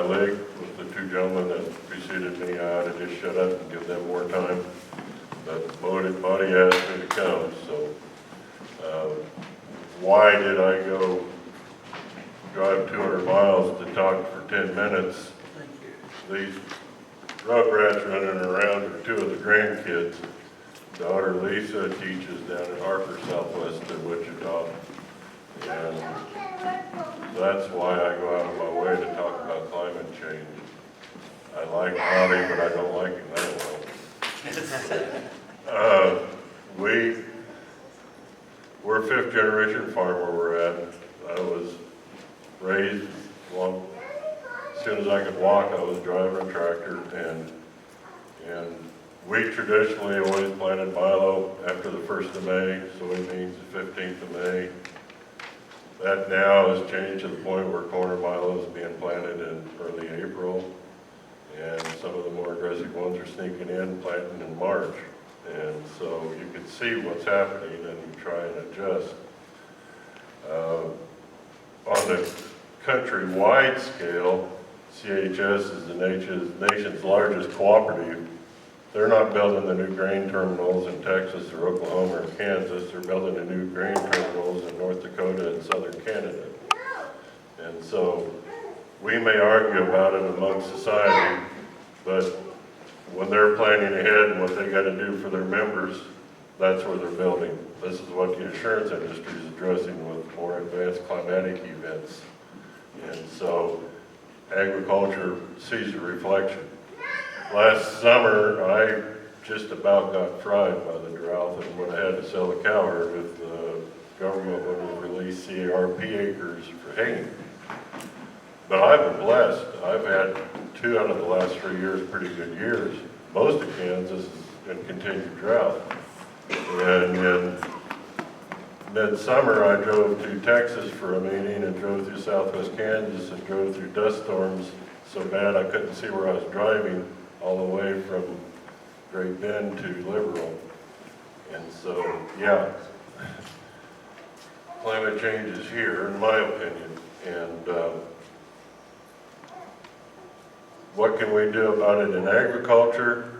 league with the two gentlemen that preceded me. I ought to just shut up and give them more time. But Buddy asked me to come, so why did I go drive 200 miles to talk for 10 minutes? These rugrats running around are two of the grandkids. Daughter Lisa teaches down at Harper, southwest of Wichita. And that's why I go out of my way to talk about climate change. I like Bobby, but I don't like him that well. We're a fifth generation farm where we're at. I was raised, well, as soon as I could walk, I was driving a tractor, and we traditionally always planted milo after the 1st of May, soybeans the 15th of May. That now has changed to the point where corn and milo is being planted in early April, and some of the more aggressive ones are sneaking in, planting in March. And so you can see what's happening and you try and adjust. On the country-wide scale, CHS is the nation's largest cooperative. They're not building the new grain terminals in Texas or Oklahoma or Kansas. They're building the new grain terminals in North Dakota and southern Canada. And so we may argue about it amongst society, but when they're planning ahead and what they got to do for their members, that's where they're building. This is what the insurance industry is addressing with more advanced climatic events. And so agriculture sees a reflection. Last summer, I just about got fried by the drought, and when I had to sell the cow herd, if the government would have released CARP acres for haying. But I've been blessed. I've had 2 out of the last 3 years pretty good years. Most of Kansas is in continued drought. And in midsummer, I drove to Texas for a meeting and drove through southwest Kansas and drove through dust storms so bad I couldn't see where I was driving all the way from Great Bend to Liberal. And so, yeah, climate change is here, in my opinion. And what can we do about it in agriculture?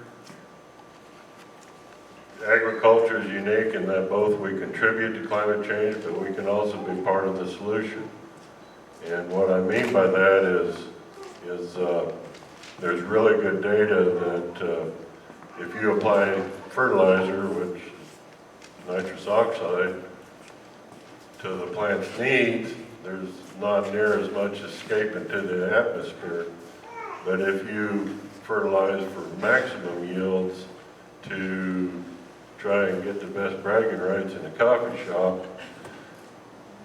Agriculture is unique in that both we contribute to climate change, but we can also be part of the solution. And what I mean by that is there's really good data that if you apply fertilizer, which is nitrous oxide, to the plant's needs, there's not near as much escape into the atmosphere. But if you fertilize for maximum yields to try and get the best bragging rights in a coffee shop,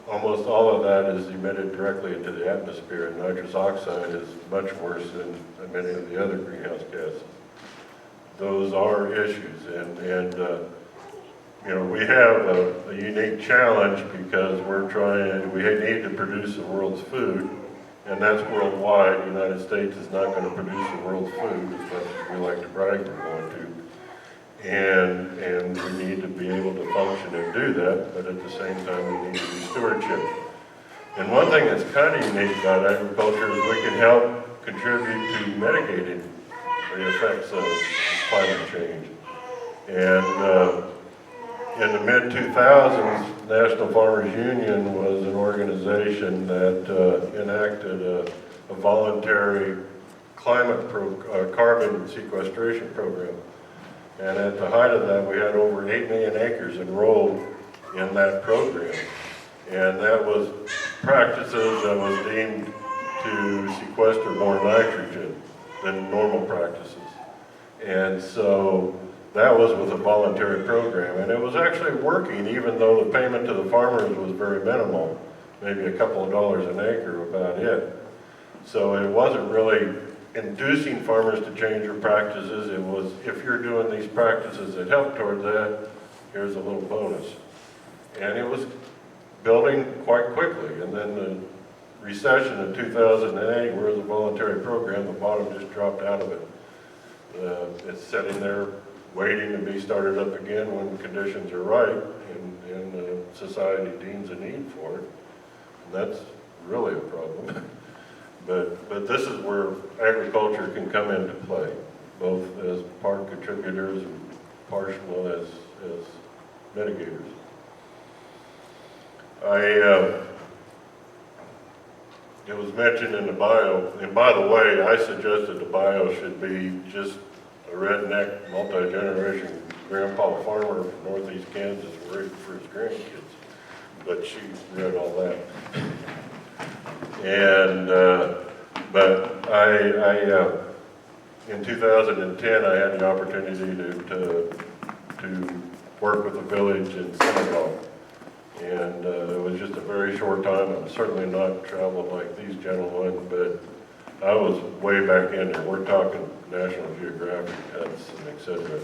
almost all of that is emitted directly into the atmosphere, and nitrous oxide is much worse than many of the other greenhouse gases. Those are issues, and you know, we have a unique challenge because we need to produce the world's food, and that's worldwide. The United States is not going to produce the world's food as much as we like to brag we're going to. And we need to be able to function and do that, but at the same time we need to do stewardship. And one thing that's kind of unique about agriculture is we can help contribute to mitigating the effects of climate change. And in the mid-2000s, National Farmers Union was an organization that enacted a voluntary carbon sequestration program. And at the height of that, we had over 8 million acres enrolled in that program. And that was practices that was deemed to sequester more nitrogen than normal practices. And so that was with a voluntary program. And it was actually working, even though the payment to the farmers was very minimal, maybe a couple of dollars an acre, about it. So it wasn't really inducing farmers to change their practices. It was, if you're doing these practices that help toward that, here's a little bonus. And it was building quite quickly. And then the recession in 2008, where the voluntary program, the bottom just dropped out of it. It's sitting there waiting to be started up again when conditions are right and society deems a need for it. And that's really a problem. But this is where agriculture can come into play, both as part contributors and partial as mitigators. It was mentioned in the bio, and by the way, I suggested the bio should be just a redneck, multi-generation grandpa farmer from northeast Kansas worried for his grandkids, but she read all that. And, but in 2010, I had the opportunity to work with a village in Senegal. And it was just a very short time. I'm certainly not traveled like these gentlemen, but I was way back in there. We're talking National Geographic, Hudson, et cetera.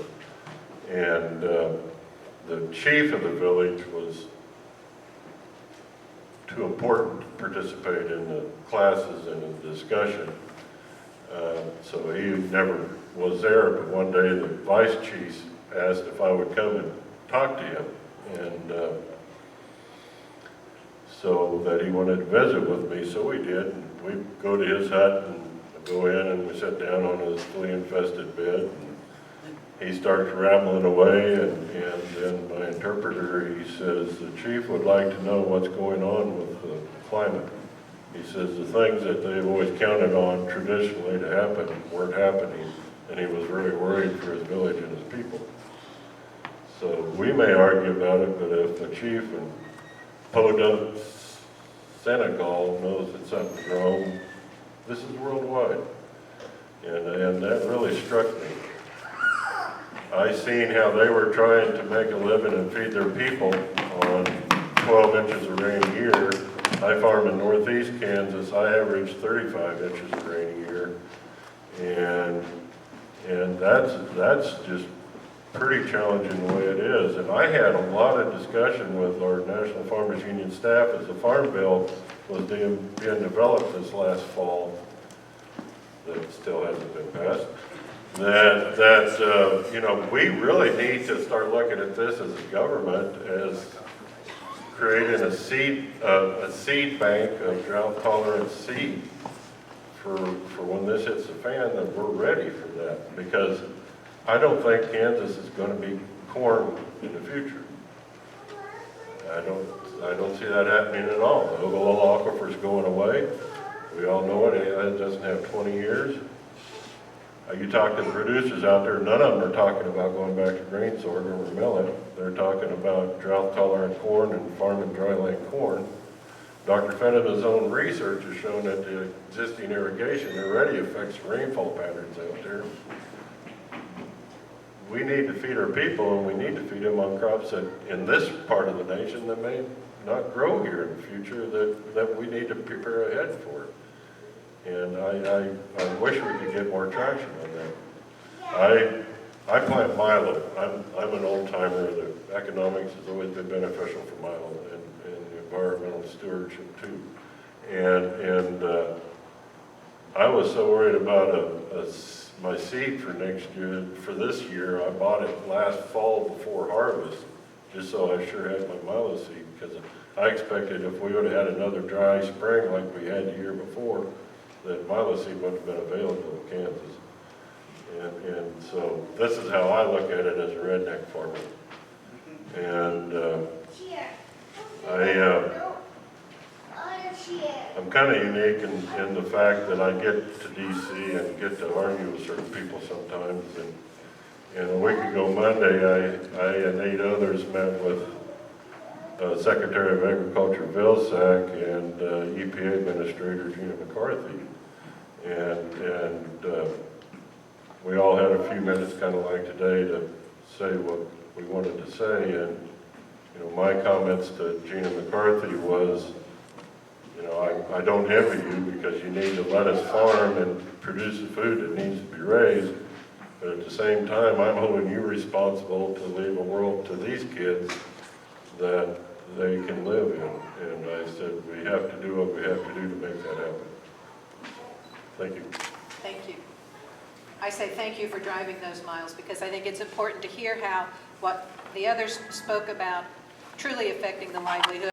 And the chief of the village was too important to participate in the classes and the discussion. So he never was there, but one day the vice chief asked if I would come and talk to him. And so that he wanted to visit with me, so we did. And we go to his hut and go in and we sit down on his flea-infested bed. And he starts rambling away, and then my interpreter, he says, the chief would like to know what's going on with the climate. He says the things that they've always counted on traditionally to happen weren't happening, and he was very worried for his village and his people. So we may argue about it, but if the chief in Podunk, Senegal knows that something's wrong, this is worldwide. And that really struck me. I seen how they were trying to make a living and feed their people on 12 inches of rain a year. I farm in northeast Kansas. I average 35 inches of rain a year. And that's just pretty challenging the way it is. And I had a lot of discussion with our National Farmers Union staff as the Farm Bill was being developed this last fall, that still hasn't been passed, that you know, we really need to start looking at this as a government as creating a seed bank of drought-tolerant seed for when this hits the fan, that we're ready for that. Because I don't think Kansas is going to be corn in the future. I don't see that happening at all. The Ogallala Aquifer is going away. We all know it. It doesn't have 20 years. You talk to the producers out there, none of them are talking about going back to grain sorghum or millet. They're talking about drought-tolerant corn and farming dryland corn. Dr. Fenneman's own research has shown that the existing irrigation already affects rainfall patterns out there. We need to feed our people, and we need to feed them on crops that, in this part of the nation, that may not grow here in the future, that we need to prepare ahead for. And I wish we could get more traction on that. I plant milo. I'm an old timer. The economics has always been beneficial for milo, and environmental stewardship too. And I was so worried about my seed for next year. For this year, I bought it last fall before harvest, just so I sure had my milo seed, because I expected if we would have had another dry spring like we had the year before, that milo seed wouldn't have been available in Kansas. And so this is how I look at it as a redneck farmer. And I'm kind of unique in the fact that I get to DC and get to argue with certain people sometimes. And a week ago Monday, I and 8 others met with Secretary of Agriculture Vilsack and EPA Administrator Gina McCarthy. And we all had a few minutes, kind of like today, to say what we wanted to say. And you know, my comments to Gina McCarthy was, you know, I don't envy you, because you need to let us farm and produce the food that needs to be raised. But at the same time, I'm holding you responsible to leave a world to these kids that they can live in. And I said, we have to do what we have to do to make that happen. Thank you. Thank you. I say thank you for driving those miles, because I think it's important to hear how what the others spoke about truly affecting the livelihood